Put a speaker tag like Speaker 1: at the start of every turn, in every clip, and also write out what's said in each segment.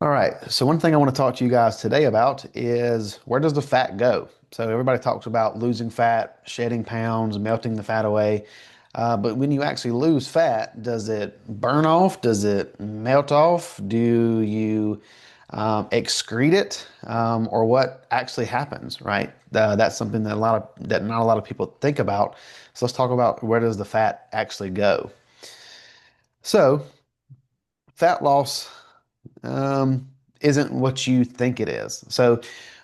Speaker 1: All right. So one thing I want to talk to you guys today about is where does the fat go? So everybody talks about losing fat, shedding pounds, melting the fat away. But when you actually lose fat, does it burn off? Does it melt off? Do you excrete it? Or what actually happens, right? That's something that not a lot of people think about. So let's talk about where does the fat actually go? So fat loss um, isn't what you think it is. So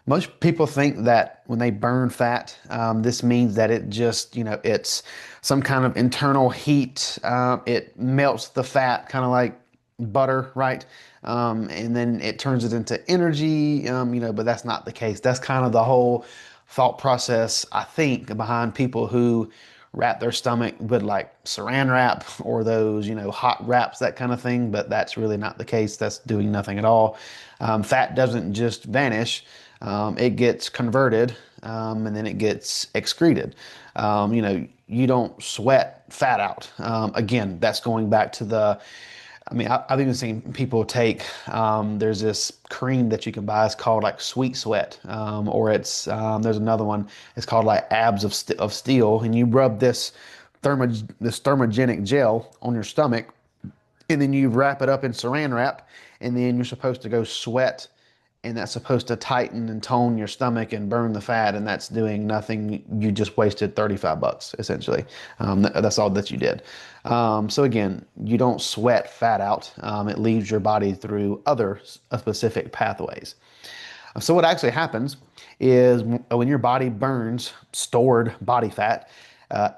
Speaker 1: most people think that when they burn fat, this means that it just, it's some kind of internal heat. It melts the fat, kind of like butter, right? And then it turns it into energy, but that's not the case. That's kind of the whole thought process, I think, behind people who wrap their stomach with like saran wrap or those, hot wraps, that kind of thing. But that's really not the case. That's doing nothing at all. Fat doesn't just vanish, it gets converted and then it gets excreted. You don't sweat fat out. Again, that's going back to I've even seen people take, there's this cream that you can buy. It's called like Sweet Sweat, there's another one. It's called like Abs of Steel. And you rub this thermogenic gel on your stomach, and then you wrap it up in saran wrap, and then you're supposed to go sweat, and that's supposed to tighten and tone your stomach and burn the fat, and that's doing nothing. You just wasted 35 bucks essentially. That's all that you did. So again, you don't sweat fat out. It leaves your body through other specific pathways. So what actually happens is when your body burns stored body fat,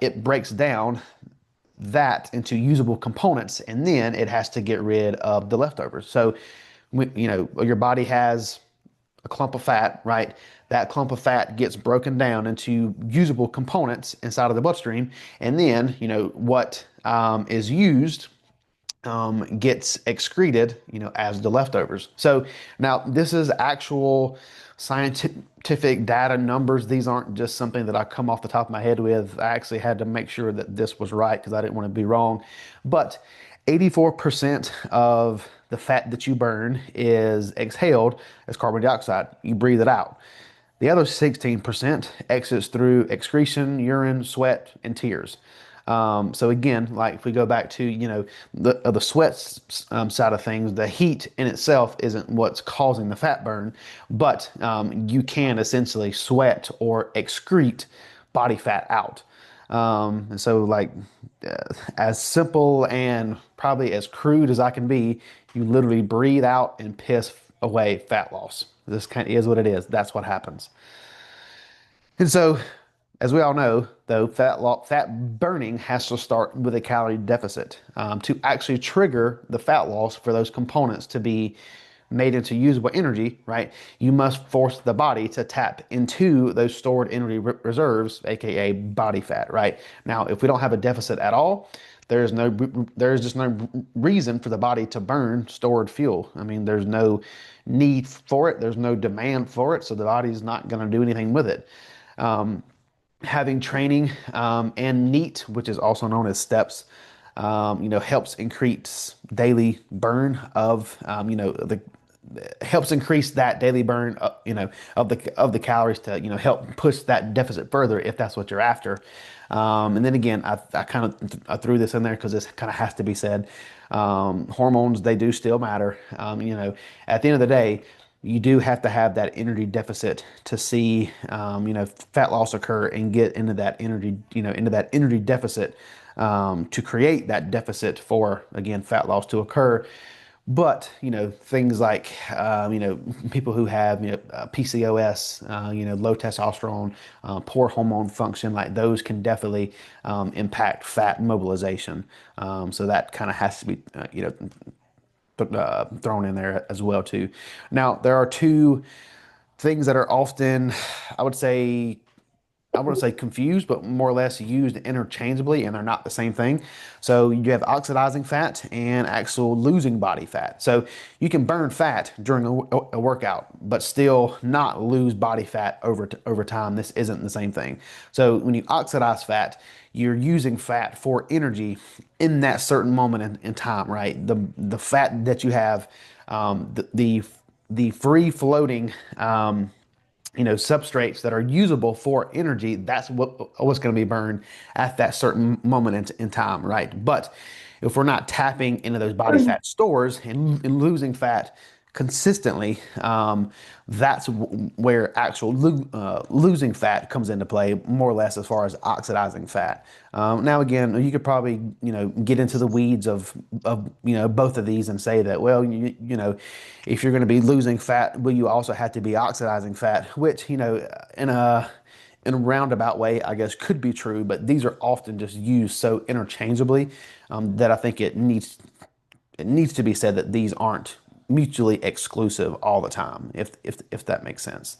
Speaker 1: it breaks down that into usable components, and then it has to get rid of the leftovers. So, your body has a clump of fat, right? That clump of fat gets broken down into usable components inside of the bloodstream, and then what is used gets excreted, as the leftovers. So now this is actual scientific data numbers. These aren't just something that I come off the top of my head with. I actually had to make sure that this was right because I didn't want to be wrong. But 84% of the fat that you burn is exhaled as carbon dioxide. You breathe it out. The other 16% exits through excretion, urine, sweat, and tears. So again, like if we go back to the sweat side of things, the heat in itself isn't what's causing the fat burn, but you can essentially sweat or excrete body fat out. And so like as simple and probably as crude as I can be, you literally breathe out and piss away fat loss. This kind of is what it is. That's what happens. And so, as we all know, though, fat burning has to start with a calorie deficit to actually trigger the fat loss for those components to be made into usable energy, right? You must force the body to tap into those stored energy reserves, aka body fat, right? Now, if we don't have a deficit at all, there's just no reason for the body to burn stored fuel. I mean, there's no need for it, there's no demand for it, so the body's not going to do anything with it. Having training and NEAT, which is also known as steps, helps increase daily burn of, the helps increase that daily burn, of the calories to, help push that deficit further if that's what you're after. And then again, I threw this in there because this kind of has to be said. Hormones, they do still matter. At the end of the day, you do have to have that energy deficit to see, fat loss occur and get into that energy deficit, to create that deficit for, again, fat loss to occur. But, things like, people who have, PCOS, low testosterone, poor hormone function, like those can definitely impact fat mobilization. So that kind of has to be, thrown in there as well too. Now, there are two things that are often, I would say, I wouldn't say confused, but more or less used interchangeably, and they're not the same thing. So you have oxidizing fat and actual losing body fat. So you can burn fat during a workout, but still not lose body fat over time. This isn't the same thing. So when you oxidize fat, you're using fat for energy in that certain moment in time, right? The fat that you have The free floating substrates that are usable for energy, that's what's going to be burned at that certain moment in time, right? But if we're not tapping into those body fat stores and losing fat consistently, that's where actual losing fat comes into play, more or less as far as oxidizing fat. Now, again, you could probably get into the weeds of both of these and say that, well, if you're going to be losing fat, will you also have to be oxidizing fat? Which in a roundabout way, I guess could be true, but these are often just used so interchangeably that I think it needs to be said that these aren't mutually exclusive all the time, if that makes sense.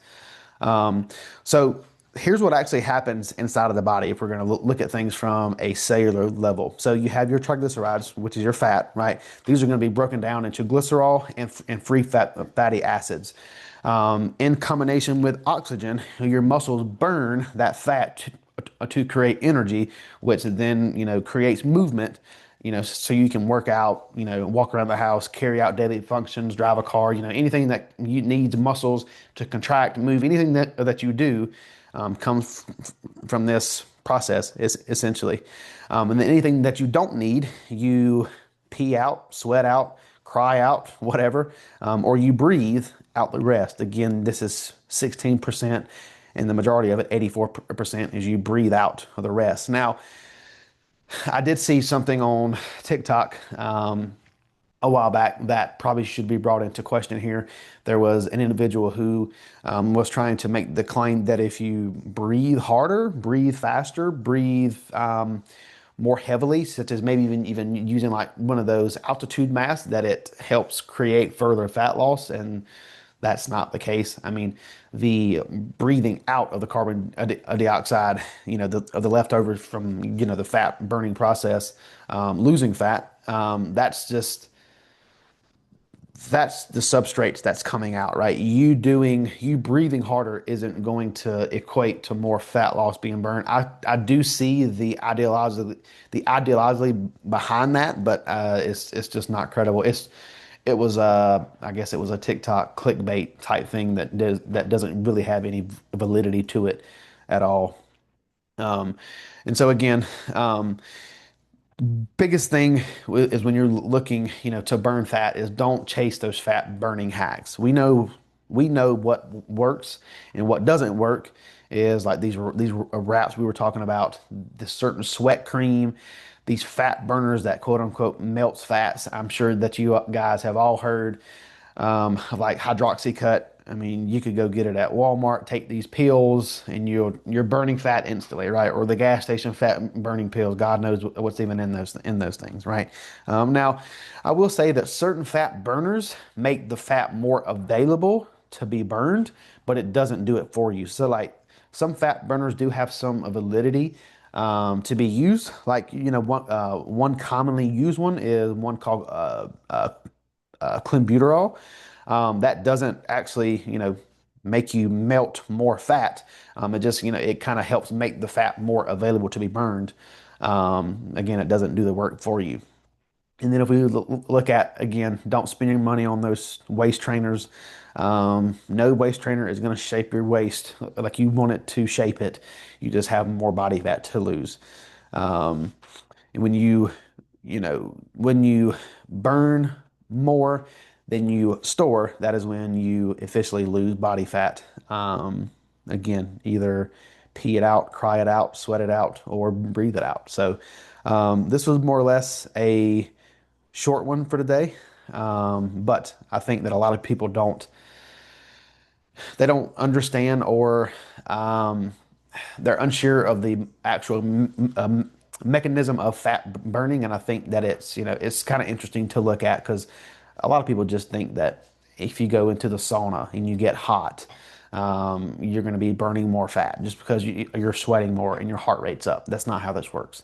Speaker 1: So here's what actually happens inside of the body if we're going to look at things from a cellular level. So you have your triglycerides, which is your fat, right? These are going to be broken down into glycerol and free fatty acids. In combination with oxygen, your muscles burn that fat to create energy, which then creates movement. So you can work out, walk around the house, carry out daily functions, drive a car, anything that you needs muscles to contract, move, anything that you do comes from this process, is essentially. And then anything that you don't need, you pee out, sweat out, cry out, whatever, or you breathe out the rest. Again, this is 16%, and the majority of it, 84%, is you breathe out the rest. Now, I did see something on TikTok a while back that probably should be brought into question here. There was an individual who was trying to make the claim that if you breathe harder, breathe faster, breathe more heavily, such as maybe even using like one of those altitude masks, that it helps create further fat loss. And that's not the case. I mean, the breathing out of the carbon dioxide, of the leftovers from, the fat burning process, losing fat, that's the substrates that's coming out, right? You breathing harder isn't going to equate to more fat loss being burned. I do see the ideology behind that, but it's just not credible. I guess it was a TikTok clickbait type thing that doesn't really have any validity to it at all. Um, and so again, biggest thing is when you're looking, to burn fat, is don't chase those fat burning hacks. We know what works, and what doesn't work is like these wraps we were talking about, this certain sweat cream, these fat burners that quote unquote melts fats. I'm sure that you guys have all heard like hydroxycut. I mean, you could go get it at Walmart, take these pills, and you're burning fat instantly, right? Or the gas station fat burning pills. God knows what's even in those things, right? Now, I will say that certain fat burners make the fat more available to be burned, but it doesn't do it for you. So, like, some fat burners do have some validity to be used. Like, one commonly used one is one called clenbuterol. That doesn't actually, make you melt more fat. It just, it kind of helps make the fat more available to be burned. Again, it doesn't do the work for you. And then if we look at, again, don't spend your money on those waist trainers. No waist trainer is going to shape your waist like you want it to shape it. You just have more body fat to lose. And when you burn more than you store, that is when you officially lose body fat. Again, either pee it out, cry it out, sweat it out, or breathe it out. So this was more or less a short one for today. But I think that a lot of people they don't understand, or they're unsure of the actual mechanism of fat burning. And I think that it's kind of interesting to look at, because a lot of people just think that if you go into the sauna and you get hot, you're going to be burning more fat just because you're sweating more and your heart rate's up. That's not how this works.